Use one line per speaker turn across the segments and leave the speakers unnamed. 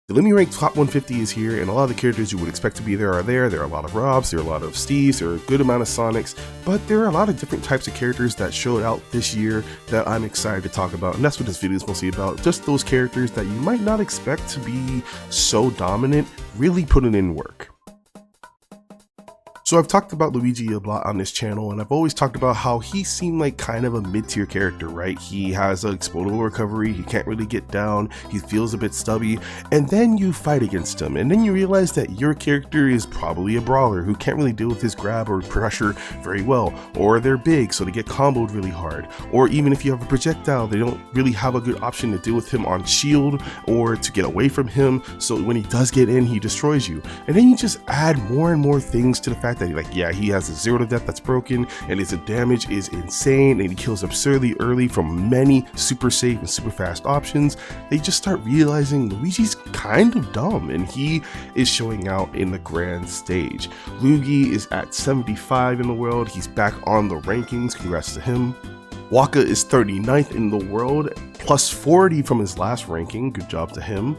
The Let Me Rank Top 150 is here, and a lot of the characters you would expect to be there are there. There are a lot of Robs, there are a lot of Steves, there are a good amount of Sonics, but there are a lot of different types of characters that showed out this year that I'm excited to talk about, and that's what this video is mostly about. Just those characters that you might not expect to be so dominant, really putting in work. So I've talked about Luigi a lot on this channel, and I've always talked about how he seemed like kind of a mid-tier character, right? He has an explodable recovery, he can't really get down, he feels a bit stubby, and then you fight against him, and then you realize that your character is probably a brawler who can't really deal with his grab or pressure very well, or they're big so they get comboed really hard, or even if you have a projectile, they don't really have a good option to deal with him on shield or to get away from him, so when he does get in, he destroys you. And then you just add more and more things to the fact that he has a 0 to death that's broken, and his damage is insane, and he kills absurdly early from many super safe and super fast options. They just start realizing Luigi's kind of dumb, and he is showing out in the grand stage. Luigi is at 75 in the world, he's back on the rankings, congrats to him. Waka is 39th in the world, plus 40 from his last ranking, good job to him.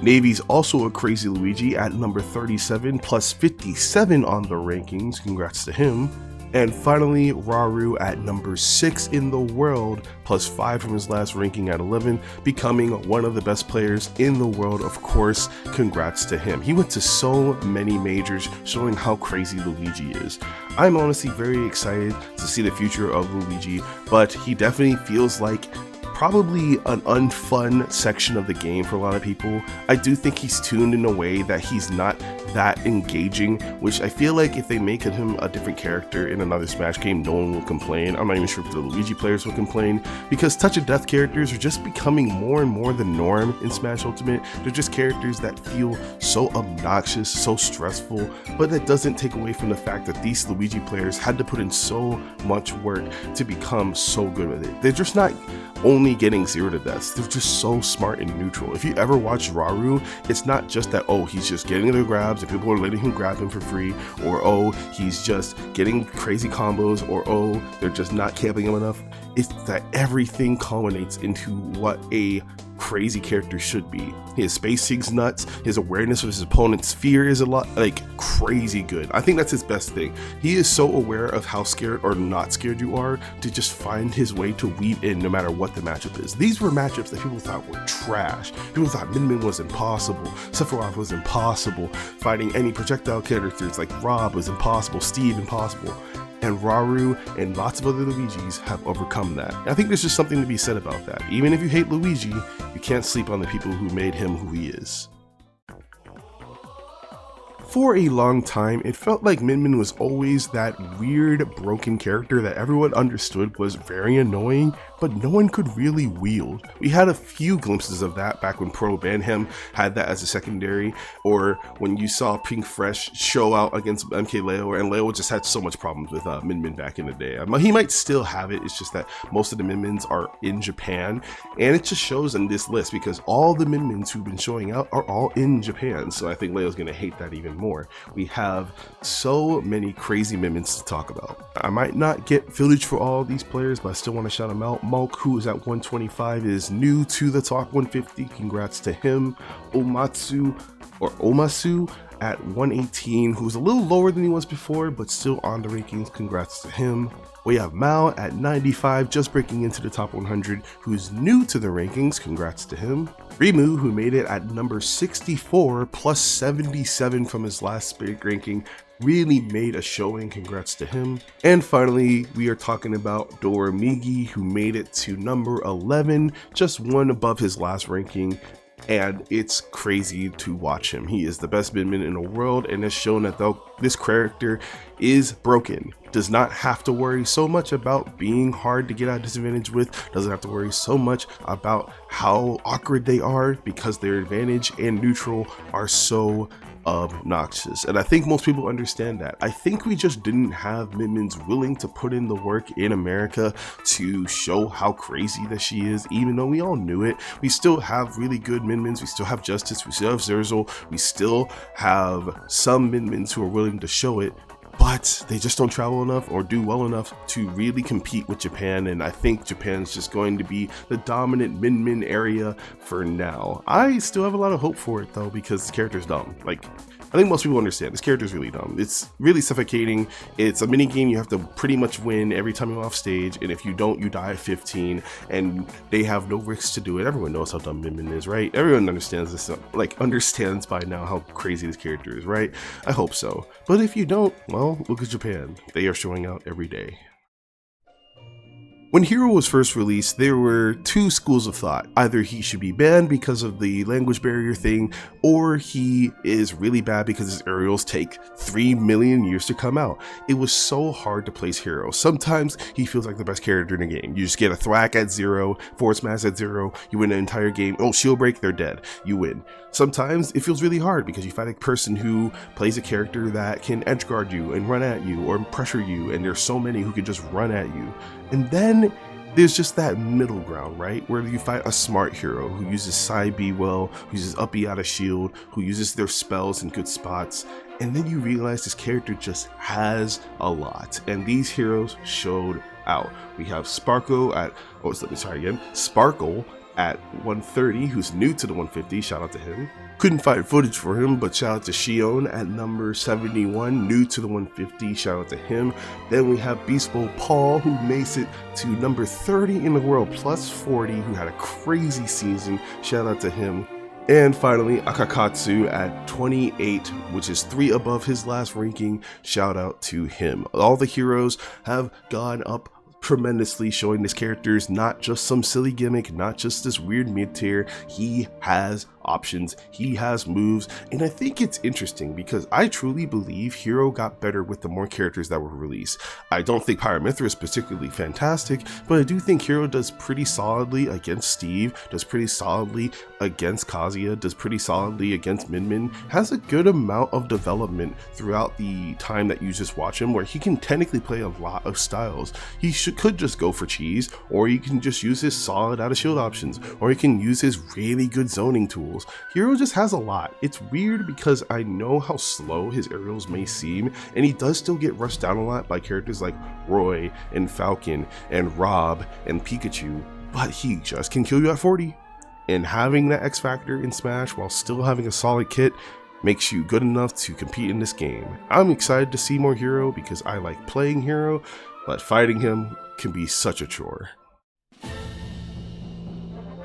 Navy's also a crazy Luigi at number 37, plus 57 on the rankings, congrats to him. And finally, Raru at number 6 in the world, plus 5 from his last ranking at 11, becoming one of the best players in the world, of course, congrats to him. He went to so many majors, showing how crazy Luigi is. I'm honestly very excited to see the future of Luigi, but he definitely feels like probably an unfun section of the game for a lot of people. I do think he's tuned in a way that he's not that engaging, which I feel like if they make him a different character in another Smash game, no one will complain. I'm not even sure if the Luigi players will complain, because touch of death characters are just becoming more and more the norm in Smash Ultimate. They're just characters that feel so obnoxious, so stressful, but that doesn't take away from the fact that these Luigi players had to put in so much work to become so good with it. They're just not only getting 0 to deaths, they're just so smart and neutral. If you ever watch Raru, it's not just that, oh, he's just getting the grabs and people are letting him grab him for free, or oh, he's just getting crazy combos, or oh, they're just not camping him enough. It's that everything culminates into what a crazy character should be. His space sig's nuts, his awareness of his opponent's fear is a lot, like, crazy good. I think that's his best thing. He is so aware of how scared or not scared you are to just find his way to weave in no matter what the matchup is. These were matchups that people thought were trash. People thought Min Min was impossible, Sephiroth was impossible, fighting any projectile characters like Rob was impossible, Steve impossible. And Raru and lots of other Luigis have overcome that. I think there's just something to be said about that. Even if you hate Luigi, you can't sleep on the people who made him who he is. For a long time, it felt like Min Min was always that weird, broken character that everyone understood was very annoying, but no one could really wield. We had a few glimpses of that back when Pro Banham had that as a secondary, or when you saw Pink Fresh show out against MK Leo, and Leo just had so much problems with Min Min back in the day. He might still have it, it's just that most of the Min Mins are in Japan, and it just shows in this list because all the Min Mins who've been showing out are all in Japan, so I think Leo's gonna hate that even more. We have so many crazy Min Mins to talk about. I might not get footage for all these players, but I still want to shout them out. Mulk, who is at 125, is new to the top 150. Congrats to him. Omasu at 118, who's a little lower than he was before, but still on the rankings. Congrats to him. We have Mao at 95, just breaking into the top 100, who's new to the rankings. Congrats to him. Rimu, who made it at number 64, plus 77 from his last big ranking, really made a showing. Congrats to him. And finally, we are talking about Doromigi, who made it to number 11, just one above his last ranking. And it's crazy to watch him. He is the best Min Min in the world, and has shown that though this character is broken, does not have to worry so much about being hard to get at disadvantage with, doesn't have to worry so much about how awkward they are, because their advantage and neutral are so obnoxious. And I think most people understand that. I think we just didn't have Min Mins willing to put in the work in America to show how crazy that she is, even though we all knew it. We still have really good Min Mins, we still have Justice, we still have Zerzel, we still have some Min Mins who are willing to show it, but they just don't travel enough or do well enough to really compete with Japan, and I think Japan's just going to be the dominant Min area for now. I still have a lot of hope for it though, because the character's dumb. Like, I think most people understand this character's really dumb. It's really suffocating. It's a mini game you have to pretty much win every time you're off stage, and if you don't, you die at 15, and they have no risks to do it. Everyone knows how dumb Min is, right? Everyone understands this, like understands by now how crazy this character is, right? I hope so. But if you don't, well, look at Japan. They are showing out every day. When Hero was first released, there were two schools of thought. Either he should be banned because of the language barrier thing, or he is really bad because his aerials take 3 million years to come out. It was so hard to place Hero. Sometimes he feels like the best character in the game. You just get a thwack at 0, forward smash at 0, you win an entire game. Oh, shield break, they're dead. You win. Sometimes it feels really hard because you fight a person who plays a character that can edge guard you and run at you or pressure you, and there's so many who can just run at you. And then there's just that middle ground, right? Where you fight a smart hero who uses side B well, who uses up B out of shield, who uses their spells in good spots. And then you realize this character just has a lot. And these heroes showed out. We have Sparkle at, Sparkle at 130, who's new to the 150, shout out to him. Couldn't find footage for him, but shout out to Shion at number 71, new to the 150, shout out to him. Then we have Beast Bowl Paul, who makes it to number 30 in the world, plus 40, who had a crazy season, shout out to him. And finally, Akakatsu at 28, which is 3 above his last ranking, shout out to him. All the heroes have gone up tremendously, showing this character is not just some silly gimmick, not just this weird mid-tier. He has options, he has moves, and I think it's interesting because I truly believe Hero got better with the more characters that were released. I don't think Pyramithra is particularly fantastic, but I do think Hero does pretty solidly against Steve, does pretty solidly against Kazuya, does pretty solidly against Min, has a good amount of development throughout the time that you just watch him, where he can technically play a lot of styles. He could just go for cheese, or he can just use his solid out of shield options, or he can use his really good zoning tools. Hero just has a lot. It's weird because I know how slow his aerials may seem, and he does still get rushed down a lot by characters like Roy and Falcon and Rob and Pikachu, but he just can kill you at 40. And having that X factor in Smash while still having a solid kit makes you good enough to compete in this game. I'm excited to see more Hero because I like playing Hero, but fighting him can be such a chore.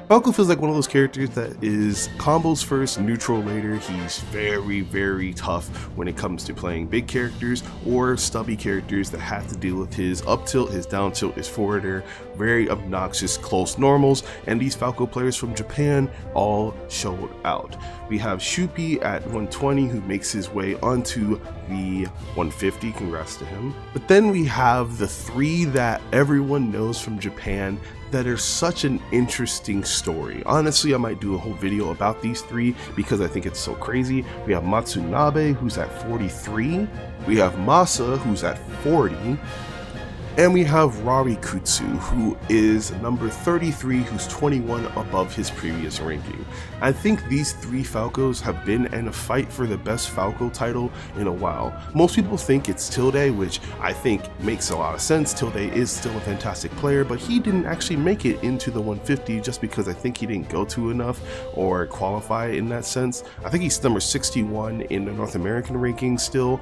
Falco feels like one of those characters that is combos first, neutral later. He's very, very tough when it comes to playing big characters or stubby characters that have to deal with his up tilt, his down tilt, his forward air, very obnoxious close normals, and these Falco players from Japan all showed out. We have Shupi at 120, who makes his way onto the 150, congrats to him. But then we have the 3 that everyone knows from Japan that are such an interesting story. Honestly, I might do a whole video about these 3 because I think it's so crazy. We have Matsunabe, who's at 43. We have Masa, who's at 40. And we have Rarikutsu, who is number 33, who's 21 above his previous ranking. I think these 3 Falcos have been in a fight for the best Falco title in a while. Most people think it's Tilde, which I think makes a lot of sense. Tilde is still a fantastic player, but he didn't actually make it into the 150 just because I think he didn't go to enough or qualify in that sense. I think he's number 61 in the North American ranking still.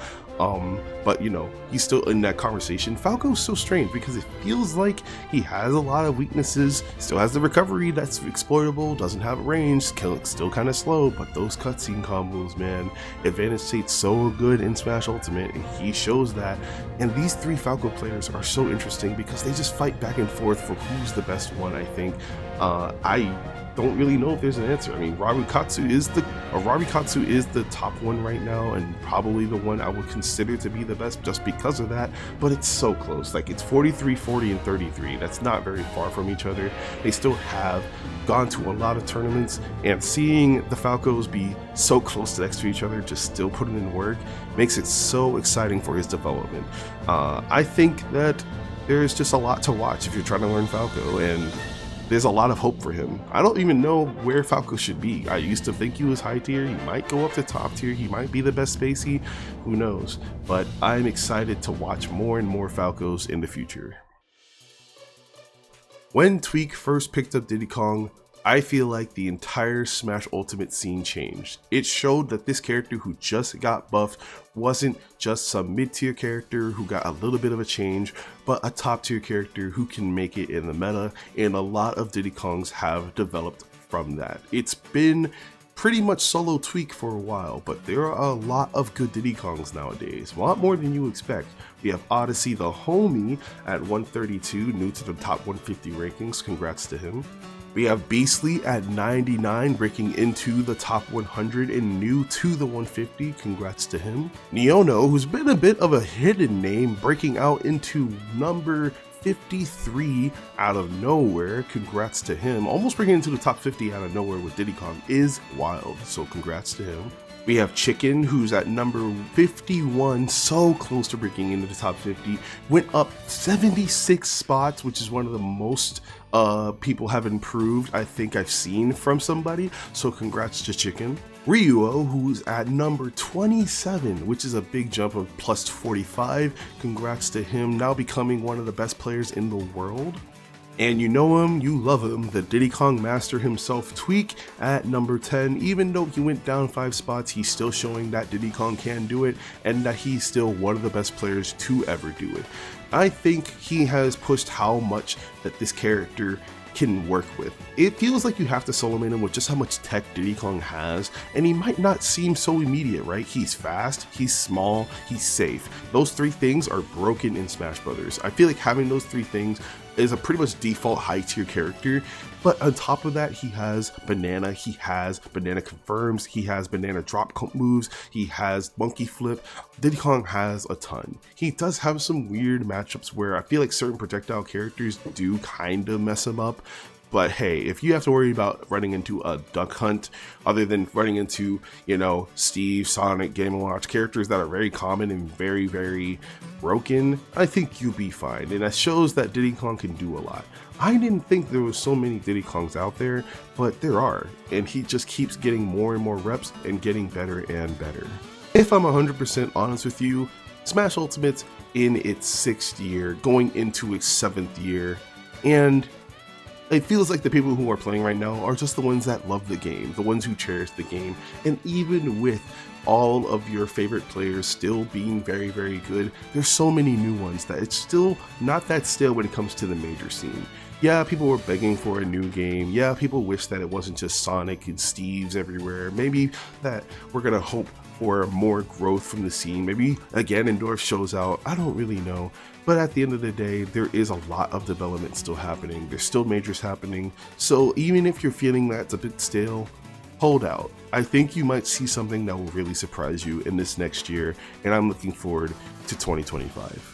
But you know, he's still in that conversation. Falco's so strange because it feels like he has a lot of weaknesses, still has the recovery that's exploitable, doesn't have range, still kind of slow, but those cutscene combos, man, advantage state's so good in Smash Ultimate, and he shows that. And these 3 Falco players are so interesting because they just fight back and forth for who's the best one, I think. I don't really know if there's an answer. I mean, Rarikatsu is the top one right now, and probably the one I would consider to be the best just because of that, but it's so close. Like, it's 43, 40, and 33. That's not very far from each other. They still have gone to a lot of tournaments, and seeing the Falcos be so close next to each other, just still putting in work, makes it so exciting for his development. I think that there's just a lot to watch if you're trying to learn Falco, and there's a lot of hope for him. I don't even know where Falco should be. I used to think he was high tier. He might go up to top tier. He might be the best spacey. Who knows? But I'm excited to watch more and more Falcos in the future. When Tweak first picked up Diddy Kong, I feel like the entire Smash Ultimate scene changed. It showed that this character who just got buffed wasn't just some mid-tier character who got a little bit of a change, but a top-tier character who can make it in the meta, and a lot of Diddy Kongs have developed from that. It's been pretty much solo Tweak for a while, but there are a lot of good Diddy Kongs nowadays, a lot more than you expect. We have Odyssey the homie at 132, new to the top 150 rankings, congrats to him. We have Beastly at 99, breaking into the top 100 and new to the 150, congrats to him. Neono, who's been a bit of a hidden name, breaking out into number 53 out of nowhere, congrats to him. Almost breaking into the top 50 out of nowhere with Diddy Kong is wild, so congrats to him. We have Chicken, who's at number 51, so close to breaking into the top 50, went up 76 spots, which is one of the most people have improved I think I've seen from somebody, so congrats to Chicken. Ryuo, who's at number 27, which is a big jump of plus 45, congrats to him, now becoming one of the best players in the world. And you know him, you love him, the Diddy Kong master himself, Tweak, at number 10. Even though he went down 5 spots, he's still showing that Diddy Kong can do it, and that he's still one of the best players to ever do it. I think he has pushed how much that this character can work with. It feels like you have to solo main him with just how much tech Diddy Kong has, and he might not seem so immediate, right? He's fast, he's small, he's safe. Those 3 things are broken in Smash Brothers. I feel like having those 3 things is a pretty much default high tier character, but on top of that, he has banana confirms, he has banana drop moves, he has monkey flip. Diddy Kong has a ton. He does have some weird matchups where I feel like certain projectile characters do kind of mess him up. But hey, if you have to worry about running into a Duck Hunt, other than running into, you know, Steve, Sonic, Game & Watch, characters that are very common and very, very broken, I think you'll be fine. And that shows that Diddy Kong can do a lot. I didn't think there was so many Diddy Kongs out there, but there are. And he just keeps getting more and more reps and getting better and better. If I'm 100% honest with you, Smash Ultimate's in its 6th year, going into its 7th year, and it feels like the people who are playing right now are just the ones that love the game, the ones who cherish the game. And even with all of your favorite players still being very, very good, there's so many new ones that it's still not that stale when it comes to the major scene. Yeah, people were begging for a new game. Yeah, people wish that it wasn't just Sonic and Steve's everywhere. Maybe that we're gonna hope for more growth from the scene. Maybe again Endorf shows out, I don't really know. But at the end of the day, there is a lot of development still happening. There's still majors happening. So even if you're feeling that it's a bit stale, hold out. I think you might see something that will really surprise you in this next year, and I'm looking forward to 2025.